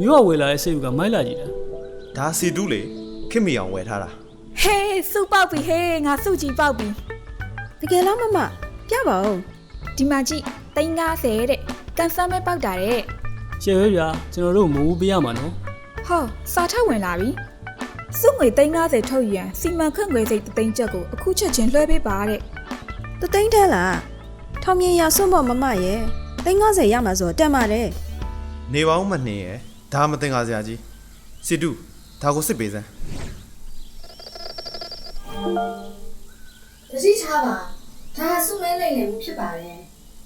မျိုးကဝယ်လာတဲ့စိတ်ကမိုက်လာကြည့်တာ ဒါစီတူးလေခင်မီအောင်ဝယ်ထားတာ ဟေးစုပေါက်ပြီဟေးငါစုကြည့်ပေါက်ပြီ တကယ်လားမမပြပါဦး ဒီမှာကြည့်350တဲ့ကန်ဆယ်မဲပေါက်တာတဲ့ ရှယ်ပဲဗျာကျွန်တော်တို့မဟုတ်ပေးရမှာနော် ဟောစာထပ်ဝင်လာပြီစုငွေ350ထုတ်ရန်စီမံခန့်ခွဲစိတ်3ချက်ကိုအခုချက်ချင်းလွှဲပေးပါတဲ့ တသိန်းထဲလားထောင်မြင်ရစွန့်ဖို့မမရဲ့350ရမှာဆိုတက်ပါတယ် နေပေါင်းမနှင်းရဲ့ဒါမတင်ကားစရာကြီးစီတူးဒါကိုစစ်ပေးစမ်း တတိထားပါဒါဆုမဲလိမ့်နေမှုဖြစ်ပါတယ်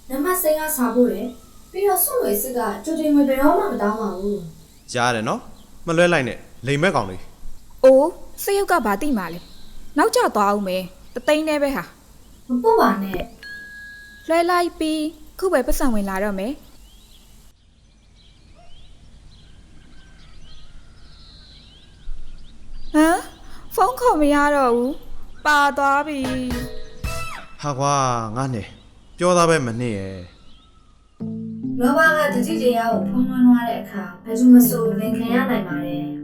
နံပါတ်စိန်ကစားဖို့တယ်ပြီးတော့ဆုငွေစစ်ကကြိုတင်ငွေဘယ်တော့မှမတောင်းပါဘူး ရတယ်နော်မလွဲလိုက်နဲ့လိမ်မဲ့ကောင်လေး အိုးစရုပ်ကဘာတိမှလဲနောက်ကျသွားအောင်မယ်3သိန်းနဲ့ပဲဟာ မပို့ပါနဲ့ လွှဲလိုက်ပြီးခုပဲပတ်စံဝင်လာတော့မယ်ဟမ်ဖုန်းခေါ်မရတော့ဘူးပါသွားပြီ ဟာကွာငါနဲ့ပြောသားပဲမနှင်းရဲ့ လောဘကတတိတရားကိုဖုံးလွှမ်းသွားတဲ့အခါဘယ်သူမဆိုလင်ခံရနိုင်ပါတယ်